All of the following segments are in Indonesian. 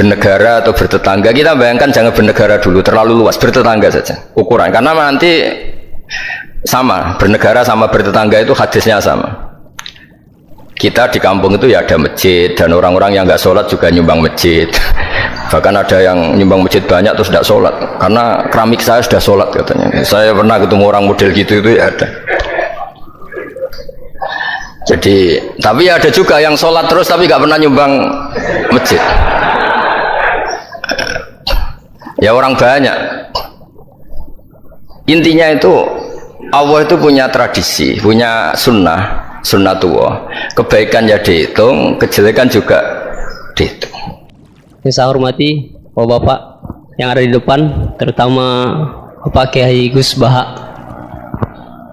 bernegara atau bertetangga, kita bayangkan jangan bernegara dulu, terlalu luas, bertetangga saja ukuran, karena nanti sama, bernegara sama bertetangga itu hadisnya sama. Kita di kampung itu ya ada masjid, dan orang-orang yang nggak sholat juga nyumbang masjid. Bahkan ada yang nyumbang masjid banyak terus tidak sholat, karena keramik saya sudah sholat katanya. Saya pernah ketemu orang model gitu itu ya ada. Jadi, tapi ada juga yang sholat terus tapi nggak pernah nyumbang masjid. Ya orang banyak. Intinya itu Allah itu punya tradisi, punya sunnatullah. Kebaikan ya dihitung, kejelekan juga dihitung. Yang saya hormati bapak-bapak yang ada di depan, terutama Bapak Kiai Gus Baha.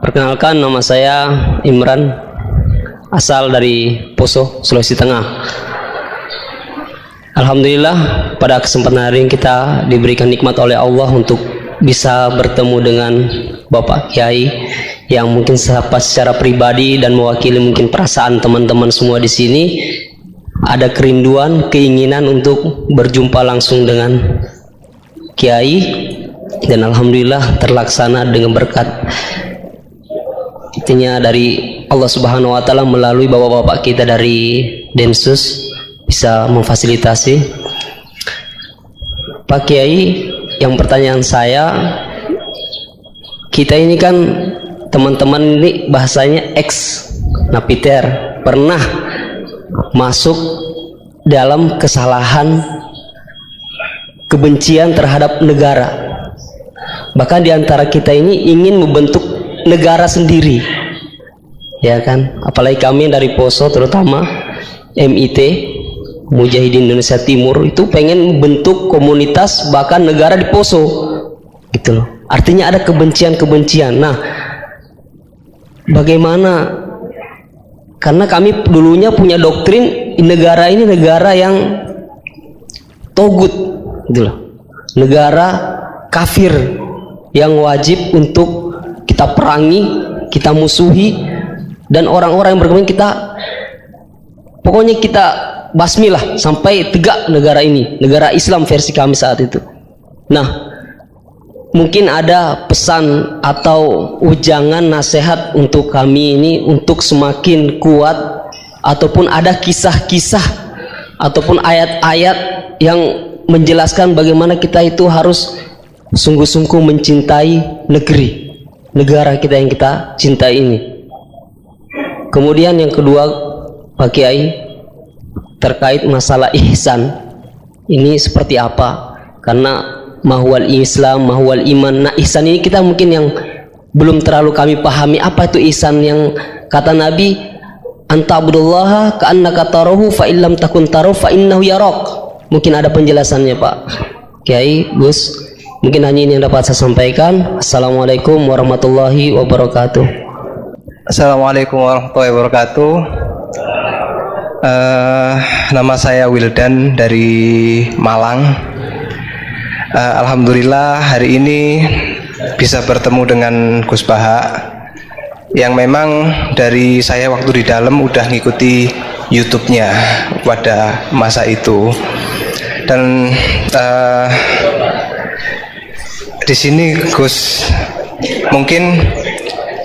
Perkenalkan, nama saya Imran, asal dari Poso, Sulawesi Tengah. Alhamdulillah pada kesempatan hari ini kita diberikan nikmat oleh Allah untuk bisa bertemu dengan Bapak Kiai yang mungkin secara pribadi dan mewakili mungkin perasaan teman-teman semua di sini. Ada kerinduan, keinginan untuk berjumpa langsung dengan Kiai, dan alhamdulillah terlaksana dengan berkat intinya dari Allah Subhanahu wa taala melalui bapak-bapak kita dari Densus bisa memfasilitasi. Pak Kiai, yang pertanyaan saya, kita ini kan teman-teman ini bahasanya ex napiter, pernah masuk dalam kesalahan kebencian terhadap negara. Bahkan diantara kita ini ingin membentuk negara sendiri, ya kan? Apalagi kami dari Poso, terutama MIT Mujahidin Indonesia Timur itu pengen bentuk komunitas bahkan negara di Poso, gitu loh. Artinya ada kebencian-kebencian. Nah, bagaimana? Karena kami dulunya punya doktrin negara ini negara yang togut, gitu loh. Negara kafir yang wajib untuk kita perangi, kita musuhi, dan orang-orang yang berkembang kita pokoknya kita basmilah sampai tegak negara ini, negara Islam versi kami saat itu. Nah, mungkin ada pesan atau ujangan nasihat untuk kami ini untuk semakin kuat, ataupun ada kisah-kisah ataupun ayat-ayat yang menjelaskan bagaimana kita itu harus sungguh-sungguh mencintai negara kita yang kita cintai ini. Kemudian yang kedua, Pak Kiai, terkait masalah ihsan ini seperti apa? Karena mahwal Islam, mahwal iman. Nah, ihsan ini kita mungkin yang belum terlalu kami pahami. Apa itu ihsan yang kata Nabi, anta'budullaha ka'annaka tarahu fa illam takun tarahu fa innahu yarak. Mungkin ada penjelasannya, Pak Kiai, Gus. Mungkin hanya ini yang dapat saya sampaikan. Assalamualaikum warahmatullahi wabarakatuh. Assalamualaikum warahmatullahi wabarakatuh. Nama saya Wildan dari Malang. Alhamdulillah hari ini bisa bertemu dengan Gus Baha, yang memang dari saya waktu di dalam udah ngikuti YouTube-nya pada masa itu, dan di sini Gus mungkin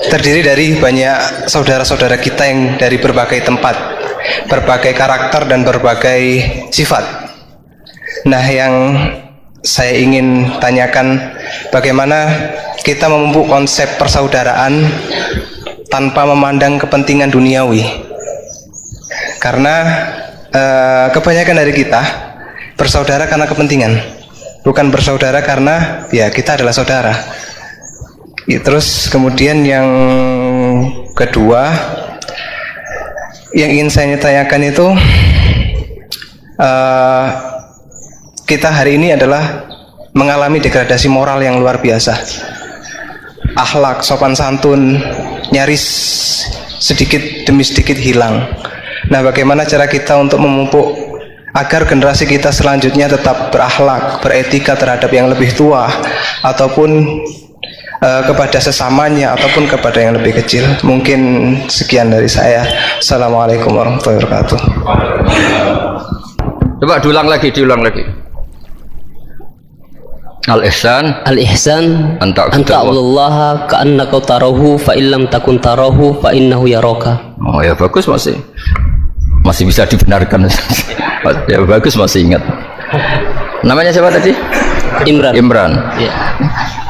terdiri dari banyak saudara-saudara kita yang dari berbagai tempat, berbagai karakter dan berbagai sifat. Nah, yang saya ingin tanyakan, bagaimana kita memupuk konsep persaudaraan tanpa memandang kepentingan duniawi. Karena kebanyakan dari kita bersaudara karena kepentingan, bukan bersaudara karena ya kita adalah saudara. Terus kemudian yang kedua yang ingin saya tanyakan itu, kita hari ini adalah mengalami degradasi moral yang luar biasa. Akhlak, sopan santun nyaris sedikit demi sedikit hilang. Nah, bagaimana cara kita untuk memupuk agar generasi kita selanjutnya tetap berakhlak, beretika terhadap yang lebih tua, ataupun kepada sesamanya, ataupun kepada yang lebih kecil. Mungkin sekian dari saya. Assalamualaikum warahmatullahi wabarakatuh. Coba diulang lagi. Al-ihsan anta Allah ka'annaka tarahu fa illam takun tarahu fa innahu yaraka. Oh ya bagus, masih bisa dibenarkan. Ya bagus, masih ingat. Namanya siapa tadi? Imran. Ya.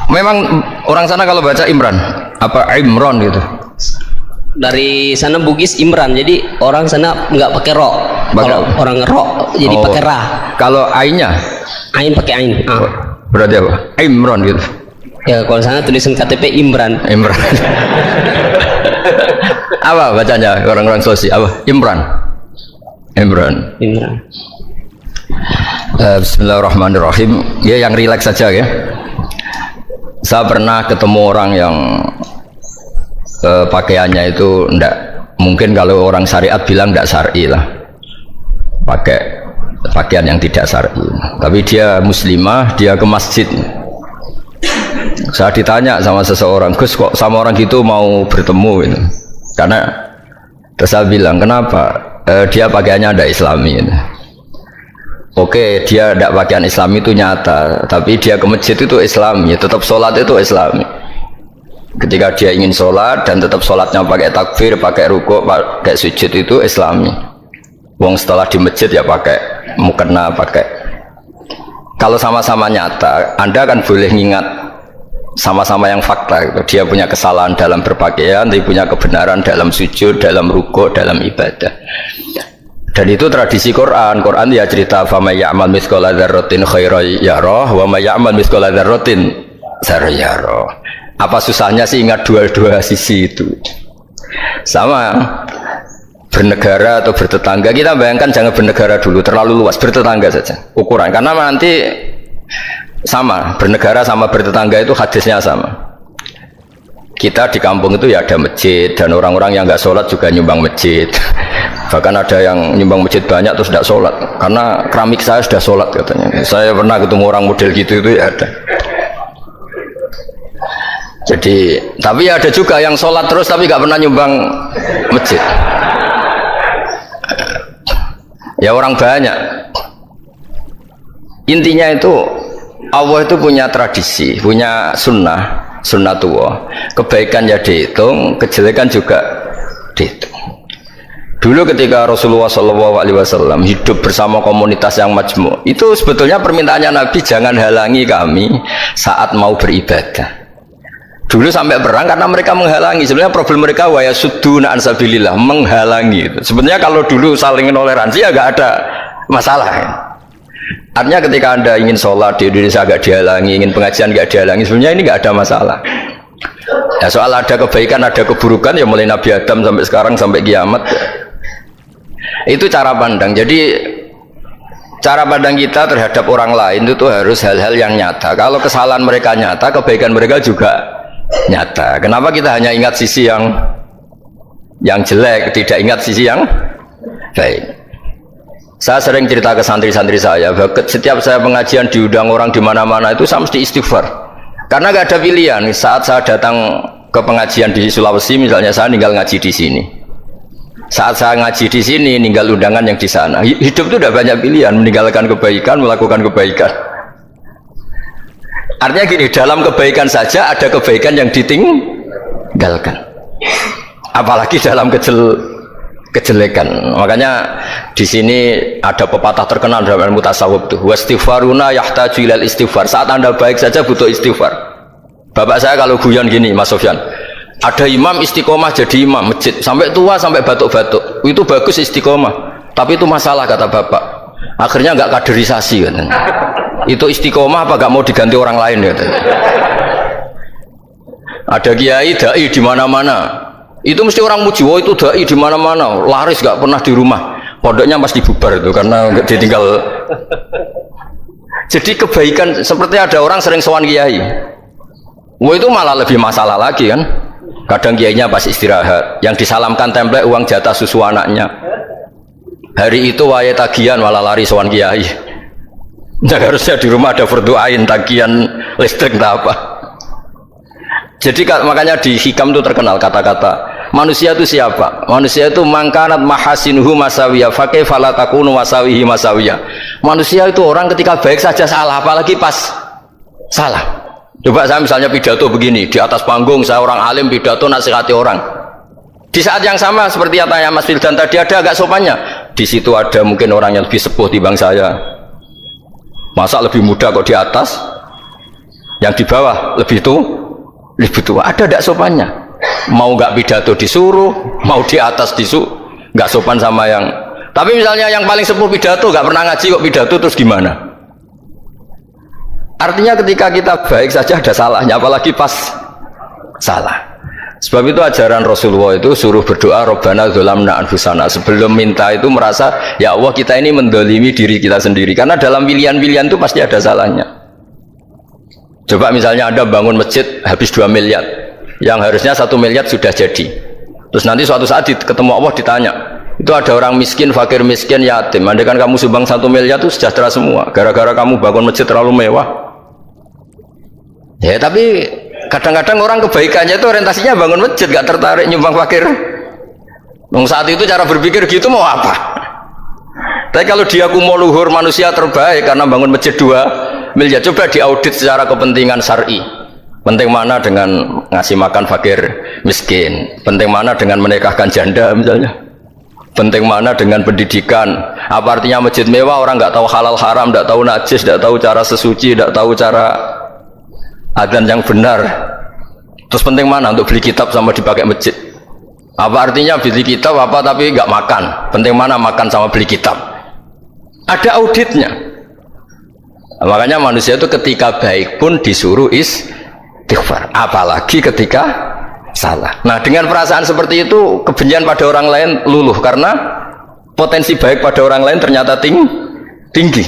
Memang orang sana kalau baca Imran apa Imron gitu. Dari sana Bugis Imran, jadi orang sana nggak pakai ro. Kalau orang ro jadi pakai ra. Kalau ainnya? Ain pakai ain. Berarti apa? Imron gitu. Ya kalau sana tulisan KTP Imran. Apa bacanya orang-orang Sulawesi? Apa? Imran. Bismillahirrahmanirrahim. Ya yang rileks saja ya. Saya pernah ketemu orang yang pakaiannya itu ndak, mungkin kalau orang syariat bilang ndak syar'i lah, pakai pakaian yang tidak syar'i, tapi dia muslimah, dia ke masjid. Saya ditanya sama seseorang, Gus kok sama orang gitu mau bertemu gitu. Karena terus saya bilang kenapa? Dia pakaiannya ada islami gitu. Oke, dia tidak pakaian islami itu nyata, tapi dia ke masjid itu islami, tetap sholat itu islami. Ketika dia ingin sholat dan tetap sholatnya pakai takbir, pakai rukuk, pakai sujud itu islami. Wong setelah di masjid ya pakai mukena, pakai. Kalau sama-sama nyata, Anda kan boleh ngingat sama-sama yang fakta gitu. Dia punya kesalahan dalam berpakaian, dia punya kebenaran dalam sujud, dalam rukuk, dalam ibadah. Dan itu tradisi Quran. Quran dia cerita famay ya'mal mithqala dzarratin khairan yarah wa may ya'mal mithqala dzarratin syarran yarah. Apa susahnya sih ingat dua-dua sisi itu? Sama bernegara atau bertetangga, kita bayangkan jangan bernegara dulu, terlalu luas, bertetangga saja ukuran, karena nanti sama bernegara sama bertetangga itu hadisnya sama. Kita di kampung itu ya ada masjid, dan orang-orang yang nggak sholat juga nyumbang masjid. Bahkan ada yang nyumbang masjid banyak terus tidak sholat, karena keramik saya sudah sholat katanya. Saya pernah ketemu orang model gitu itu ya ada. Jadi, tapi ada juga yang sholat terus tapi nggak pernah nyumbang masjid. Ya orang banyak. Intinya itu Allah itu punya tradisi, punya sunnatullah. Kebaikan ya dihitung, kejelekan juga dihitung. Dulu ketika Rasulullah SAW hidup bersama komunitas yang majmu', itu sebetulnya permintaannya Nabi, jangan halangi kami saat mau beribadah. Dulu sampai perang karena mereka menghalangi. Sebenarnya problem mereka wa yasudduna an sabilillah, menghalangi. Sebenarnya kalau dulu saling toleransi ya nggak ada masalah. Artinya ketika Anda ingin sholat di Indonesia agak dihalangi, ingin pengajian nggak dihalangi, sebenarnya ini nggak ada masalah. Ya soal ada kebaikan, ada keburukan ya mulai Nabi Adam sampai sekarang sampai kiamat. Itu cara pandang. Jadi cara pandang kita terhadap orang lain itu harus hal-hal yang nyata. Kalau kesalahan mereka nyata, kebaikan mereka juga nyata. Kenapa kita hanya ingat sisi yang jelek, tidak ingat sisi yang baik? Saya sering cerita ke santri-santri saya, setiap saya pengajian diundang orang di mana-mana itu saya mesti istighfar. Karena gak ada pilihan. Saat saya datang ke pengajian di Sulawesi, misalnya saya tinggal ngaji di sini. Saat saya ngaji di sini, ninggal undangan yang di sana. Hidup itu tidak banyak pilihan, meninggalkan kebaikan, melakukan kebaikan. Artinya gini, dalam kebaikan saja ada kebaikan yang ditinggalkan. Apalagi dalam kejelekan. Makanya di sini ada pepatah terkenal dalam ilmu tasawuf tuh, wastighfaruna yahtaju ilal istighfar. Saat Anda baik saja butuh istighfar. Bapak saya kalau guyon gini, Mas Sofyan, ada imam istiqomah jadi imam masjid sampai tua sampai batuk-batuk, itu bagus istiqomah, tapi itu masalah kata bapak, akhirnya nggak kaderisasi katanya. Itu istiqomah apa nggak mau diganti orang lain katanya. Ada kiai dai di mana-mana, itu mesti orang muji, oh itu dai di mana-mana, laris nggak pernah di rumah, pondoknya pasti bubar itu karena nggak ditinggal. Jadi kebaikan seperti ada orang sering sowan kiai, wah itu malah lebih masalah lagi kan. Kadang kiainya pas istirahat, yang disalamkan template uang jatah susu anaknya. Hari itu waya tagihan malah lari sowan kiai. Nah, harusnya di rumah ada berdoain tagihan listrik entah apa. Jadi makanya di hikam itu terkenal kata-kata Manusia itu siapa? Manusia itu mangkanat mahasinuhu masawiyah fakih falatakunu masawihi masawiyah. Manusia itu orang ketika baik saja salah, apalagi pas salah. Coba saya misalnya pidato begini, di atas panggung saya orang alim pidato nasihati orang. Di saat yang sama seperti yang tanya Mas Wildan tadi, ada agak sopannya. Di situ ada mungkin orang yang lebih sepuh dibanding saya. Masa lebih muda kok di atas? Yang di bawah lebih tua. Ada tidak sopannya? Mau nggak pidato disuruh, mau di atas disuruh, nggak sopan sama yang. Tapi misalnya yang paling sepuh pidato nggak pernah ngaji kok pidato, terus gimana? Artinya ketika kita baik saja ada salahnya, apalagi pas salah. Sebab itu ajaran Rasulullah itu suruh berdoa Rabbana dzolamna anfusana. Sebelum minta itu merasa ya Allah kita ini mendolimi diri kita sendiri, karena dalam pilihan-pilihan itu pasti ada salahnya. Coba misalnya Anda bangun masjid habis 2 miliar, yang harusnya 1 miliar sudah jadi. Terus nanti suatu saat ketemu Allah ditanya, itu ada orang miskin, fakir miskin, yatim. Andai kan kamu sumbang 1 miliar itu sejahtera semua, gara-gara kamu bangun masjid terlalu mewah. Ya tapi kadang-kadang orang kebaikannya itu orientasinya bangun masjid, gak tertarik nyumbang fakir. Saat itu cara berpikir gitu mau apa? Tapi kalau dia kumuluhur manusia terbaik karena bangun masjid 2 miliar, coba diaudit secara kepentingan syar'i. Penting mana dengan ngasih makan fakir miskin? Penting mana dengan menikahkan janda misalnya? Penting mana dengan pendidikan? Apa artinya masjid mewah orang nggak tahu halal haram, nggak tahu najis, nggak tahu cara sesuci, nggak tahu cara adzan yang benar? Terus penting mana untuk beli kitab sama dipakai masjid? Apa artinya beli kitab apa tapi nggak makan? Penting mana makan sama beli kitab? Ada auditnya. Nah, makanya manusia itu ketika baik pun disuruh istighfar, apalagi ketika salah. Nah dengan perasaan seperti itu kebencian pada orang lain luluh, karena potensi baik pada orang lain ternyata tinggi,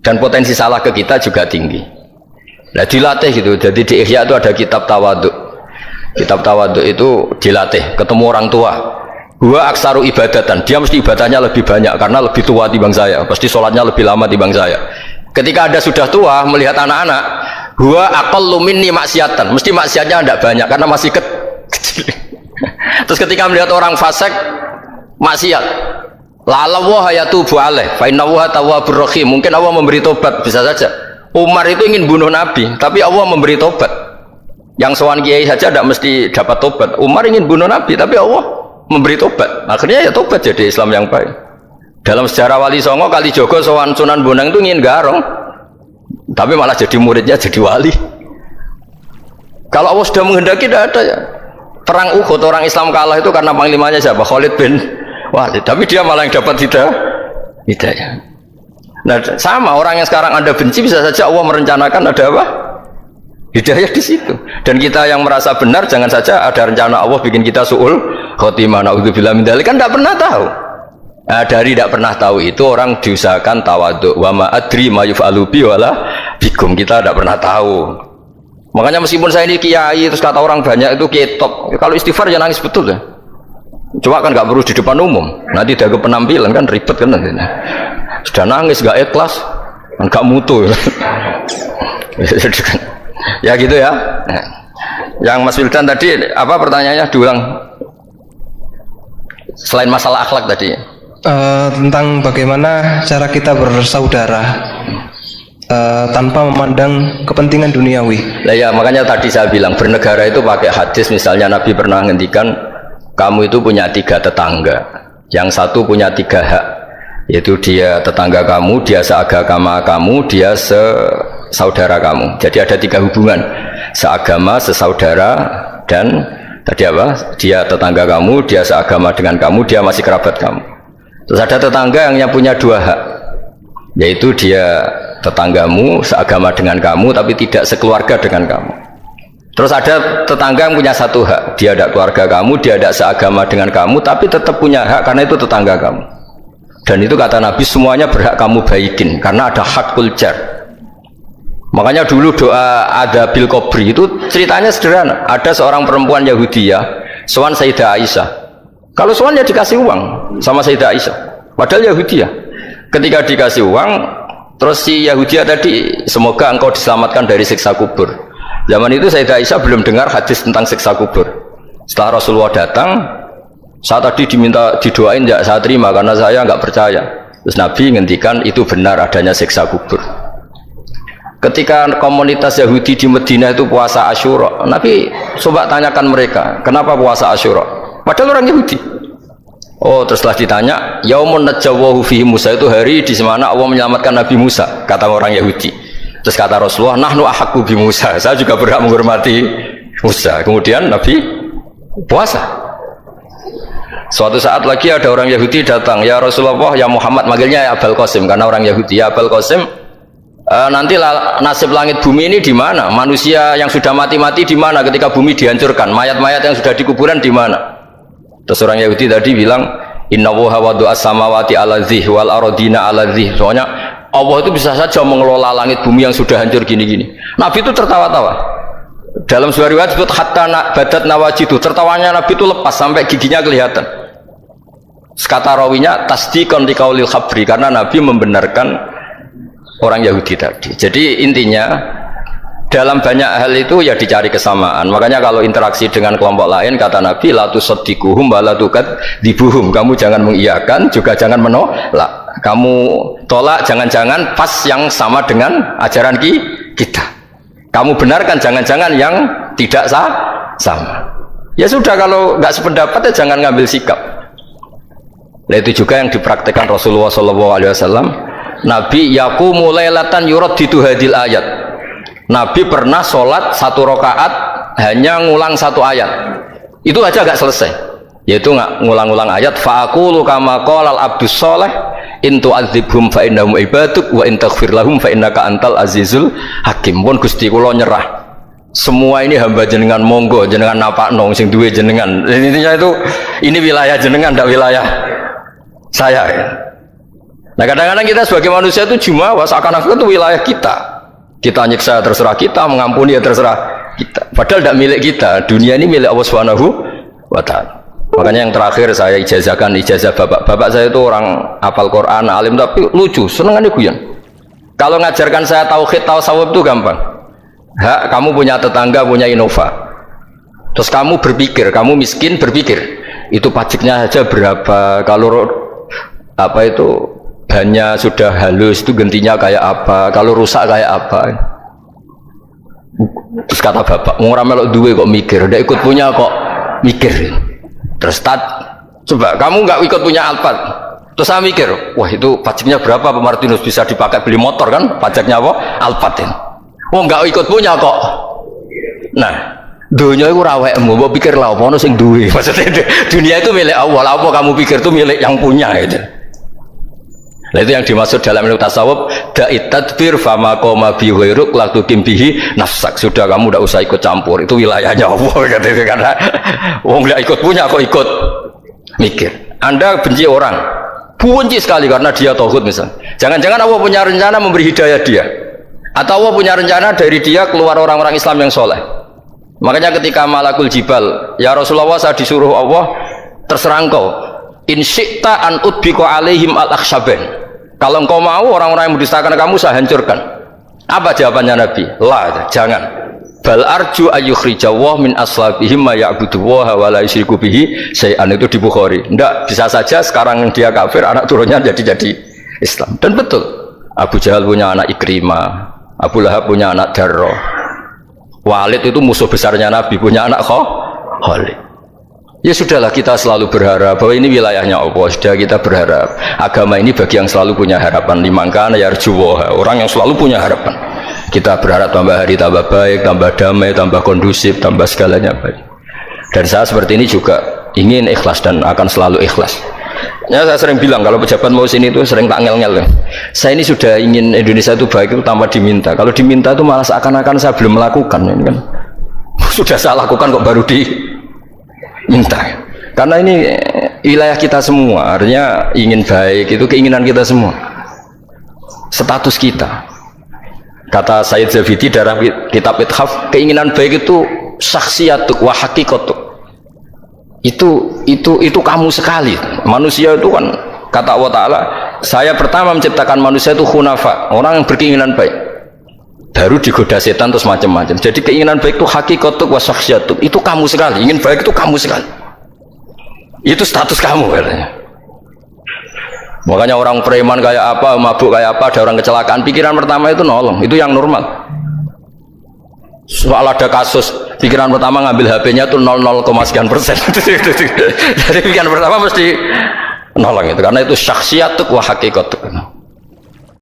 dan potensi salah ke kita juga tinggi. Nah dilatih gitu. Jadi di Ihya itu ada kitab tawaduk. Kitab tawaduk itu dilatih ketemu orang tua. Gua aksaru ibadatan, dia mesti ibadahnya lebih banyak karena lebih tua dibanding saya, pasti sholatnya lebih lama dibanding saya. Ketika Anda sudah tua melihat anak-anak, gua aqallu minni maksiatan, mesti maksiatnya tidak banyak karena masih kecil. Terus ketika melihat orang fasik maksiat, la'allahu yatubu alaih fa innahu tawwabur rahim, mungkin Allah memberi tobat. Bisa saja Umar itu ingin bunuh Nabi, tapi Allah memberi tobat. Yang sowan kiai saja tidak mesti dapat tobat. Umar ingin bunuh Nabi, tapi Allah memberi tobat. Akhirnya ya tobat, jadi Islam yang baik. Dalam sejarah Wali Songo, Kalijogo sowan Sunan Bonang itu ingin garong, tapi malah jadi muridnya jadi wali. Kalau Allah sudah menghendaki, tidak ada ya. Perang Uhud orang Islam kalah itu karena panglimanya siapa? Khalid bin Walid, tapi dia malah yang dapat hidayah. Nah sama orang yang sekarang Anda benci, bisa saja Allah merencanakan ada apa? Hidayah di situ. Dan kita yang merasa benar, jangan saja ada rencana Allah bikin kita su'ul khotimah, na'udzubillah min dzalik, kan tidak pernah tahu. Nah, dari tidak pernah tahu itu orang diusahakan tawaduk. Wa ma adri ma yuf'alu bi wala bikum, kita tidak pernah tahu. Makanya meskipun saya ini kiai, terus kata orang banyak itu ketop, kalau istighfar ya nangis betul ya. Coba kan nggak perlu di depan umum, nanti ada penampilan kan ribet kan nanti. Sudah nangis nggak ikhlas, nggak mutu. Ya gitu ya. Yang Mas Wildan tadi apa pertanyaannya, diulang. Selain masalah akhlak tadi. Tentang bagaimana cara kita bersaudara tanpa memandang kepentingan duniawi. Nah ya makanya tadi saya bilang bernegara itu pakai hadis. Misalnya Nabi pernah ngendikan, kamu itu punya 3 tetangga, yang satu punya 3 hak, yaitu dia tetangga kamu, dia seagama kamu, dia saudara kamu. Jadi ada 3 hubungan, seagama, sesaudara, dan tadi apa? Dia tetangga kamu, dia seagama dengan kamu, dia masih kerabat kamu. Terus ada tetangga yang punya 2 hak, yaitu dia tetanggamu, seagama dengan kamu, tapi tidak sekeluarga dengan kamu. Terus ada tetangga yang punya 1 hak, dia ada keluarga kamu, dia ada seagama dengan kamu, tapi tetap punya hak karena itu tetangga kamu. Dan itu kata Nabi semuanya berhak kamu baikin, karena ada hakul jar. Makanya dulu doa ada bil kubri itu ceritanya sederhana. Ada seorang perempuan Yahudiyah sowan Sayyidah Aisyah. Kalau sowan ya dikasih uang sama Sayyidah Aisyah, padahal Yahudiyah. Ketika dikasih uang, terus si Yahudiyah tadi, semoga engkau diselamatkan dari siksa kubur. Zaman itu Sayyidah Aisyah belum dengar hadis tentang siksa kubur. Setelah Rasulullah datang, saya tadi diminta didoain, ya saya terima karena saya nggak percaya. Terus Nabi ngendikan itu benar adanya siksa kubur. Ketika komunitas Yahudi di Madinah itu puasa Asyura, Nabi coba tanyakan mereka, kenapa puasa Asyura? Padahal orang Yahudi. Oh, terus setelah ditanya, Yaumun najjawahu fihi Musa, itu hari di mana Allah menyelamatkan Nabi Musa, kata orang Yahudi. Terus kata Rasulullah, nahnu ahaqqu bi Musa, saya juga berhak menghormati Musa. Kemudian Nabi puasa. Suatu saat lagi ada orang Yahudi datang, ya Rasulullah, ya Muhammad, manggilnya ya Abul Qasim karena orang Yahudi. Ya Abul Qasim, nanti nasib langit bumi ini di mana? Manusia yang sudah mati-mati di mana ketika bumi dihancurkan? Mayat-mayat yang sudah di kuburan di mana? Terus orang Yahudi tadi bilang, Inna Allaha wadu'as samawati ala dzih wal aradina ala dzih. Soalnya Allah itu bisa saja mengelola langit bumi yang sudah hancur gini-gini. Nabi itu tertawa-tawa. Dalam sebuah riwayat disebut hatta badat nawajidu, tertawanya Nabi itu lepas sampai giginya kelihatan. Kata rawinya tasdiqan liqaulil khabri, karena Nabi membenarkan orang Yahudi tadi. Jadi intinya dalam banyak hal itu ya dicari kesamaan. Makanya kalau interaksi dengan kelompok lain, kata Nabi, la tusaddiquhum wa la tukadzibuhum. Kamu jangan mengiyakan, juga jangan menolak. Kamu tolak jangan-jangan pas yang sama dengan ajaran kita. Kamu benarkan jangan-jangan yang tidak sama. Ya sudah, kalau nggak sependapat ya jangan ngambil sikap. Nah, itu juga yang dipraktekkan Rasulullah SAW. Nabi yaqumu lailatan yuraddidu hadil ayat. Nabi pernah sholat 1 rakaat hanya ngulang 1 ayat. Itu aja gak selesai. Yaitu ngulang-ngulang ayat. Fa'aqulu kama qalal abdus sholeh in tu'adzibhum fa innahum ibaduk wa in taghfir lahum fa innaka antal azizul hakim. Pun Gusti kula nyerah. Semua ini hamba jenengan, monggo jenengan napakno sing duwe jenengan. Intinya itu ini wilayah jenengan, ndak wilayah saya. Nah, kadang-kadang kita sebagai manusia itu jumawa seakan-akan itu wilayah kita. Kita nyiksa terserah kita, mengampuni ya terserah kita. Padahal tidak milik kita. Dunia ini milik Allah Subhanahu wa Ta'ala. Makanya yang terakhir saya ijazahkan, ijazah bapak. Bapak saya itu orang hafal Quran, alim, tapi lucu, senengannya guyon. Kalau ngajarkan saya tauhid, tasawuf itu gampang. Kamu punya tetangga, punya Innova. Terus kamu berpikir, kamu miskin berpikir, itu pajaknya saja berapa? Kalau apa itu bannya sudah halus itu gantinya kayak apa, kalau rusak kayak apa. Terus kata bapak, orang melok duwe kok mikir, udah ikut punya kok mikir. Terus coba kamu nggak ikut punya Alphard, terus saya mikir, wah itu pajaknya berapa Pak Martinus, bisa dipakai beli motor kan, pajaknya apa? Alphard ini. Oh nggak ikut punya kok. Nah, dunia itu rawekmu, mau pikir lah apa sing duwe. Maksudnya dunia itu milik Allah, apa kamu pikir itu milik yang punya itu. Nah, itu yang dimaksud dalam ilmu tasawuf, da'it tadbir fama qoma bi ghairuk la tuqim bihi nafsak. Sudah, kamu tidak usah ikut campur, itu wilayahnya Allah katanya. Karena wong enggak ikut punya kok ikut mikir. Anda benci orang, benci sekali karena dia tauhid misalnya. Jangan-jangan Allah punya rencana memberi hidayah dia, atau Allah punya rencana dari dia keluar orang-orang Islam yang soleh. Makanya ketika malakul jibal, ya Rasulullah, saya disuruh Allah, terserah engkau, in syi'ta an udbiqu alaihim al-akhshaban. Kalau engkau mau orang-orang yang mendustakan kamu saya hancurkan. Apa jawabannya Nabi? La, jangan. Bal arju ayyukhrijawah min aslabihim ma ya'buduwaha wa la yusyriku bihi syai'an. Itu di Bukhari. Enggak, bisa saja sekarang dia kafir, anak turunnya jadi Islam. Dan betul, Abu Jahal punya anak Ikrimah, Abu Lahab punya anak Darrah, Walid itu musuh besarnya Nabi, punya anak Khalid. Ya sudahlah, kita selalu berharap bahwa ini wilayahnya Allah. Sudah, kita berharap agama ini bagi yang selalu punya harapan. Limangkana yarjuwaha, orang yang selalu punya harapan. Kita berharap tambah hari tambah baik, tambah damai, tambah kondusif, tambah segalanya baik. Dan saya seperti ini juga ingin ikhlas dan akan selalu ikhlas. Ya, saya sering bilang kalau pejabat mau sini itu sering tak ngel-ngel. Saya ini sudah ingin Indonesia itu baik itu tanpa diminta. Kalau diminta itu malah seakan-akan saya belum melakukan. Ini kan sudah saya lakukan kok baru minta. Karena ini wilayah kita semua, artinya ingin baik itu keinginan kita semua, status kita. Kata Sayyid Zabidi dalam kitab Ithaf, keinginan baik itu saksiatuk wa hakikatuk. Itu kamu sekali. Manusia itu kan, kata Allah Ta'ala, saya pertama menciptakan manusia itu khunafa, orang yang berkeinginan baik. baru digoda setan terus macam-macam. Jadi keinginan baik itu hakikatuk wa syakhsiyatuk, itu kamu sekali. Ingin baik itu kamu sekali, itu status kamu katanya. Makanya orang preman kayak apa, mabuk kayak apa, ada orang kecelakaan, pikiran pertama itu nolong, itu yang normal. Soal ada kasus, pikiran pertama ngambil HP-nya tuh 00, sekian persen. Jadi pikiran pertama mesti nolong itu, karena itu syakhsiyatuk wa hakikatuk.